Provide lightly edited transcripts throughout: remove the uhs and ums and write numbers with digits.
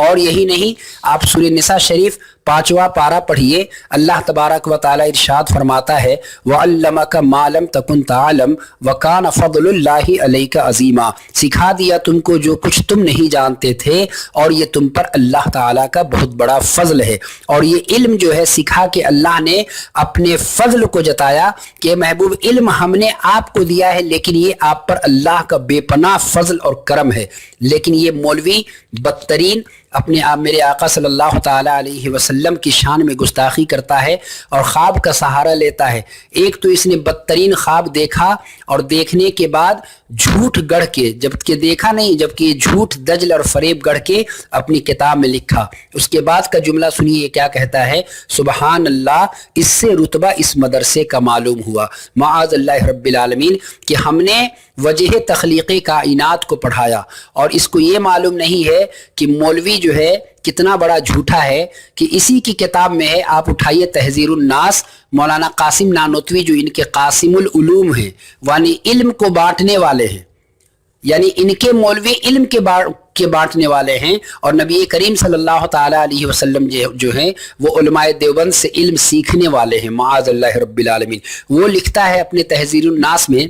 اور یہی نہیں, آپ سورہ نساء شریف 5واں پارہ پڑھیے, اللہ تبارک و تعالی ارشاد فرماتا ہے وَعَلَّمَكَ مَا لَمْ تَكُنْ تَعْلَمْ وَكَانَ فَضْلُ اللَّهِ عَلَيْكَ عَظِيمًا, سکھا دیا تم کو جو کچھ تم نہیں جانتے تھے, اور یہ تم پر اللہ تعالیٰ کا بہت بڑا فضل ہے. اور یہ علم جو ہے سکھا کے اللہ نے اپنے فضل کو جتایا کہ محبوب علم ہم نے آپ کو دیا ہے, لیکن یہ آپ پر اللہ کا بے پناہ فضل اور کرم ہے. لیکن یہ مولوی بدترین اپنے آپ میرے آقا صلی اللہ تعالیٰ علیہ وسلم کی شان میں گستاخی کرتا ہے اور خواب کا سہارا لیتا ہے. ایک تو اس نے بدترین خواب دیکھا, اور دیکھنے کے بعد جھوٹ گڑھ کے, جبکہ دیکھا نہیں, جبکہ یہ جھوٹ دجل اور فریب گڑھ کے اپنی کتاب میں لکھا. اس کے بعد کا جملہ سنیے کیا کہتا ہے, سبحان اللہ, اس سے رتبہ اس مدرسے کا معلوم ہوا, معاذ اللہ رب العالمین, کہ ہم نے وجہ تخلیق کائنات کو پڑھایا, اور اس کو یہ معلوم نہیں ہے کہ مولوی جو ہے کتنا بڑا جھوٹا ہے کہ اسی کی کتاب میں ہے. آپ اٹھائیے تحذیر الناس, مولانا قاسم نانوتوی جو ان کے قاسم العلوم ہیں, یعنی علم کو بانٹنے والے ہیں, یعنی ان کے مولوی علم کے بانٹنے والے ہیں, اور نبی کریم صلی اللہ تعالیٰ علیہ وسلم جو ہیں وہ علماء دیوبند سے علم سیکھنے والے ہیں, معاذ اللہ رب العالمین. وہ لکھتا ہے اپنے تحذیر الناس میں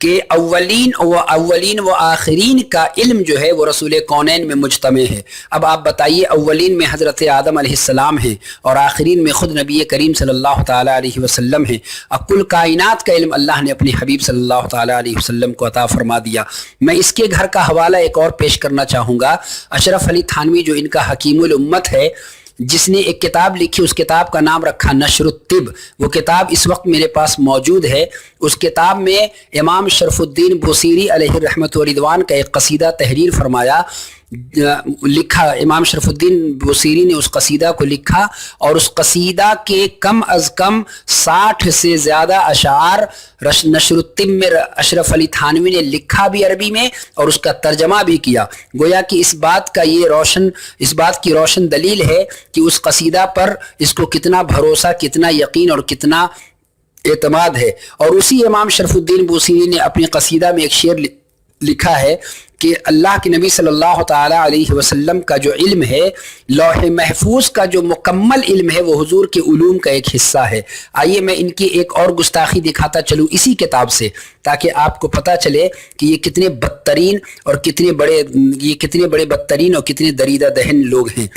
کہ اولین و آخرین کا علم جو ہے وہ رسول کونین میں مجتمع ہے. اب آپ بتائیے, اولین میں حضرت آدم علیہ السلام ہیں, اور آخرین میں خود نبی کریم صلی اللہ تعالیٰ علیہ وسلم ہیں. اب کل کائنات کا علم اللہ نے اپنے حبیب صلی اللہ تعالیٰ علیہ وسلم کو عطا فرما دیا. میں اس کے گھر کا حوالہ ایک اور پیش کرنا چاہوں گا. اشرف علی تھانوی جو ان کا حکیم الامت ہے, جس نے ایک کتاب لکھی, اس کتاب کا نام رکھا نشر الطب. وہ کتاب اس وقت میرے پاس موجود ہے. اس کتاب میں امام شرف الدین بوصیری علیہ الرحمۃ و رضوان کا ایک قصیدہ تحریر فرمایا, لکھا. امام شرف الدین بوصیری نے اس قصیدہ کو لکھا, اور اس قصیدہ کے کم از کم 60 سے زیادہ اشعار نشر الطب میں اشرف علی تھانوی نے لکھا بھی عربی میں, اور اس کا ترجمہ بھی کیا. گویا کہ اس بات کی روشن دلیل ہے کہ اس قصیدہ پر اس کو کتنا بھروسہ, کتنا یقین اور کتنا اعتماد ہے. اور اسی امام شرف الدین بوصیری نے اپنے قصیدہ میں ایک شعر لکھا ہے کہ اللہ کے نبی صلی اللہ تعالیٰ علیہ وسلم کا جو علم ہے, لوح محفوظ کا جو مکمل علم ہے, وہ حضور کے علوم کا ایک حصہ ہے. آئیے میں ان کی ایک اور گستاخی دکھاتا چلوں اسی کتاب سے, تاکہ آپ کو پتہ چلے کہ یہ کتنے بدترین اور کتنے بڑے بدترین اور کتنے دریدہ دہن لوگ ہیں.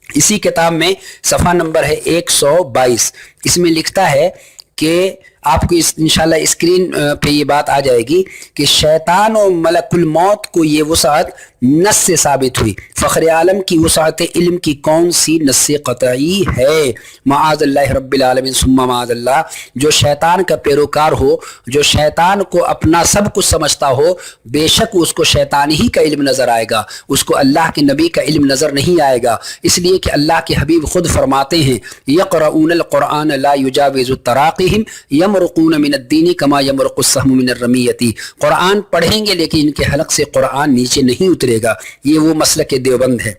اسی کتاب میں صفحہ نمبر ہے 122, اس میں لکھتا ہے کہ آپ کو انشاءاللہ اسکرین پہ یہ بات آ جائے گی کہ شیطان و ملک الموت کو یہ وسعت نص سے ثابت ہوئی. فخر عالم کی وسعت علم کی کون سی نص قطعی ہے؟ معاذ اللہ رب العالمین ثم معاذ اللہ. جو شیطان کا پیروکار ہو, جو شیطان کو اپنا سب کچھ سمجھتا ہو, بے شک اس کو شیطان ہی کا علم نظر آئے گا, اس کو اللہ کے نبی کا علم نظر نہیں آئے گا. اس لیے کہ اللہ کے حبیب خود فرماتے ہیں یقرؤون القرآن لا یجاوز تراقیہم یمرقون من الدین کما یمرق السهم من الرمیۃ. قرآن پڑھیں گے لیکن ان کے حلق سے قرآن نیچے نہیں اترے گا. یہ وہ مسلک دیوبند ہے.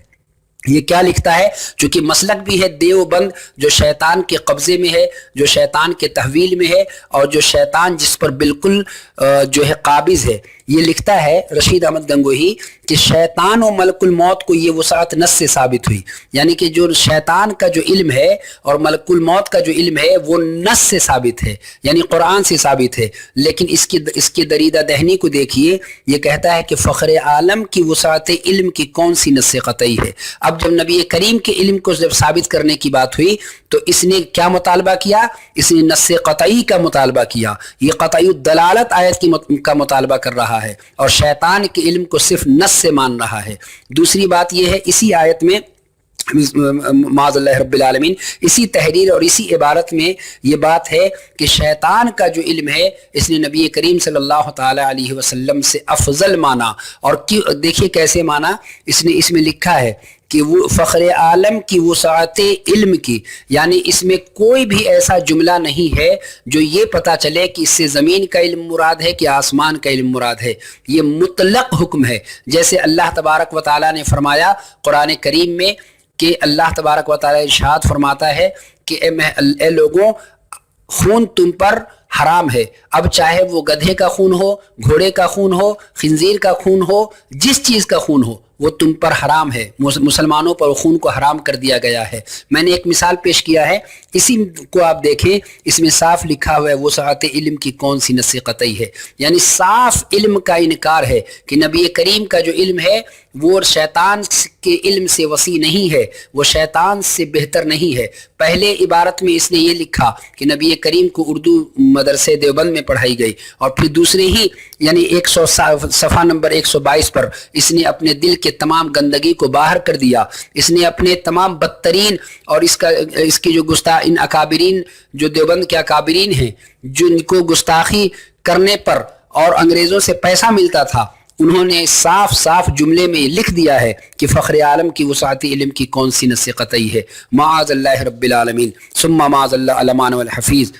یہ کیا لکھتا ہے؟ چونکہ مسلک بھی ہے دیوبند جو شیطان کے قبضے میں ہے, جو شیطان کے تحویل میں ہے, اور جو شیطان جس پر بالکل جو ہے قابض ہے. یہ لکھتا ہے رشید احمد گنگوہی کہ شیطان و ملک الموت کو یہ وسعت نص سے ثابت ہوئی, یعنی کہ جو شیطان کا جو علم ہے اور ملک الموت کا جو علم ہے وہ نص سے ثابت ہے, یعنی قرآن سے ثابت ہے. لیکن اس کی دریدہ دہنی کو دیکھیے, یہ کہتا ہے کہ فخر عالم کی وسعت علم کی کون سی نص قطعی ہے. اب جب نبی کریم کے علم کو جب ثابت کرنے کی بات ہوئی تو اس نے کیا مطالبہ کیا؟ اس نے نص قطعی کا مطالبہ کیا. یہ قطعی الدلالت آیت کا مطالبہ کر رہا ہے, اور شیطان کے علم کو صرف نص سے مان رہا ہے. دوسری بات یہ ہے, اسی آیت میں معاذ اللہ رب العالمین اسی تحریر اور اسی عبارت میں یہ بات ہے کہ شیطان کا جو علم ہے اس نے نبی کریم صلی اللہ تعالی علیہ وسلم سے افضل مانا. اور دیکھیے کیسے مانا, اس میں لکھا ہے کہ وہ فخر عالم کی وسعت علم کی, یعنی اس میں کوئی بھی ایسا جملہ نہیں ہے جو یہ پتہ چلے کہ اس سے زمین کا علم مراد ہے کہ آسمان کا علم مراد ہے. یہ مطلق حکم ہے. جیسے اللہ تبارک و تعالیٰ نے فرمایا قرآن کریم میں کہ اللہ تبارک و تعالیٰ ارشاد فرماتا ہے کہ اے لوگوں, خون تم پر حرام ہے, اب چاہے وہ گدھے کا خون ہو, گھوڑے کا خون ہو, خنزیر کا خون ہو, جس چیز کا خون ہو, وہ تم پر حرام ہے، مسلمانوں پر خون کو حرام کر دیا گیا ہے۔ میں نے ایک مثال پیش کیا ہے، اسی کو آپ دیکھیں، اس میں صاف لکھا ہوا ہے وسعت علم کی کون سی نص قطعی ہے، یعنی صاف علم کا انکار ہے کہ نبی کریم کا جو علم ہے وہ شیطان کے علم سے وسیع نہیں ہے، وہ شیطان سے بہتر نہیں ہے۔ پہلے عبارت میں اس نے یہ لکھا کہ نبی کریم کو اردو مدرسے دیوبند میں پڑھائی گئی، اور پھر دوسرے ہی یعنی 100 صفحہ نمبر 122 پر اس نے اپنے دل کے تمام گندگی کو باہر کر دیا، اس نے اپنے تمام بدترین اور اس کی جو ان اکابرین جو دیوبند کے اکابرین ہیں جن کو گستاخی کرنے پر اور انگریزوں سے پیسہ ملتا تھا، انہوں نے صاف صاف جملے میں لکھ دیا ہے کہ فخر عالم کی وسعت علم کی کون سی نص قطعی ہے، معاذ اللہ رب العالمین ثم معاذ اللہ علمان والحفیظ۔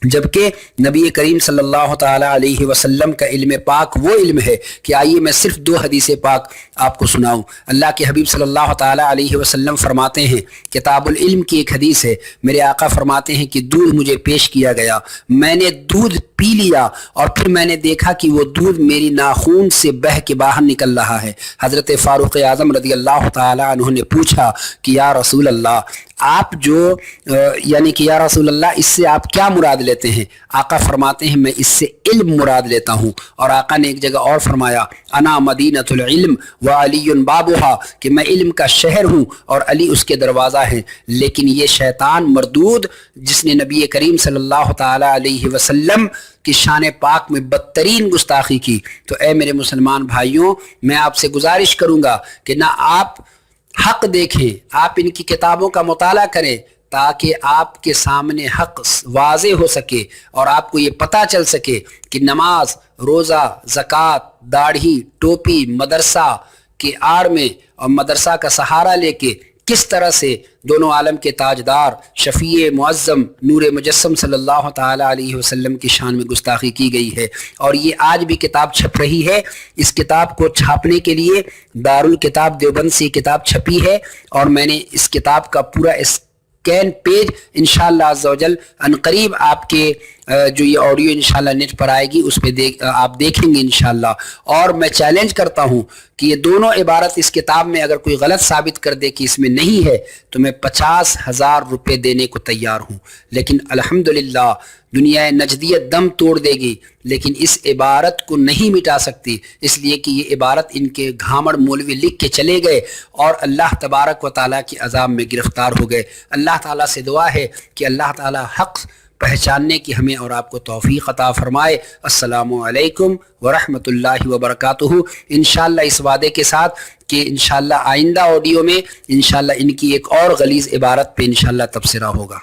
جبکہ نبی کریم صلی اللہ تعالی علیہ وسلم کا علم پاک وہ علم ہے کہ آئیے میں صرف 2 حدیث پاک آپ کو سناؤں۔ اللہ کے حبیب صلی اللہ تعالی علیہ وسلم فرماتے ہیں، کتاب العلم کی ایک حدیث ہے، میرے آقا فرماتے ہیں کہ دودھ مجھے پیش کیا گیا، میں نے دودھ پی لیا اور پھر میں نے دیکھا کہ وہ دودھ میری ناخون سے بہہ کے باہر نکل رہا ہے۔ حضرت فاروق اعظم رضی اللہ تعالی عنہ نے پوچھا کہ یا رسول اللہ، آپ جو یعنی کہ یا رسول اللہ اس سے آپ کیا مراد لیتے ہیں؟ آقا فرماتے ہیں میں اس سے علم مراد لیتا ہوں، اور آقا نے ایک جگہ اور فرمایا انا مدینۃ العلم وعلی بابھا، کہ میں علم کا شہر ہوں اور علی اس کے دروازہ ہیں۔ لیکن یہ شیطان مردود جس نے نبی کریم صلی اللہ تعالی علیہ وسلم کی شان پاک میں بدترین گستاخی کی، تو اے میرے مسلمان بھائیوں، میں آپ سے گزارش کروں گا کہ نہ آپ حق دیکھیں، آپ ان کی کتابوں کا مطالعہ کریں تاکہ آپ کے سامنے حق واضح ہو سکے اور آپ کو یہ پتہ چل سکے کہ نماز، روزہ، زکوٰۃ، داڑھی، ٹوپی، مدرسہ کے آڑ میں اور مدرسہ کا سہارا لے کے کس طرح سے دونوں عالم کے تاجدار شفیع معظم نور مجسم صلی اللہ تعالی علیہ وسلم کی شان میں گستاخی کی گئی ہے۔ اور یہ آج بھی کتاب چھپ رہی ہے، اس کتاب کو چھاپنے کے لیے دارالکتاب دیوبند سے کتاب چھپی ہے، اور میں نے اس کتاب کا پورا اسکین پیج انشاءاللہ عز و جل عنقریب آپ کے جو یہ آڈیو انشاءاللہ نیٹ پر آئے گی اس پہ آپ دیکھیں گے انشاءاللہ۔ اور میں چیلنج کرتا ہوں کہ یہ دونوں عبارت اس کتاب میں اگر کوئی غلط ثابت کر دے کہ اس میں نہیں ہے تو میں 50,000 روپے دینے کو تیار ہوں، لیکن الحمدللہ دنیا نجدیت دم توڑ دے گی لیکن اس عبارت کو نہیں مٹا سکتی، اس لیے کہ یہ عبارت ان کے گھامڑ مولوی لکھ کے چلے گئے اور اللہ تبارک و تعالیٰ کی عذاب میں گرفتار ہو گئے۔ اللہ تعالیٰ سے دعا ہے کہ اللہ تعالیٰ حق پہچاننے کی ہمیں اور آپ کو توفیق عطا فرمائے۔ السلام علیکم ورحمۃ اللہ وبرکاتہ۔ انشاءاللہ اس وعدے کے ساتھ کہ انشاءاللہ آئندہ آڈیو میں انشاءاللہ ان کی ایک اور غلیظ عبارت پہ انشاءاللہ تبصرہ ہوگا۔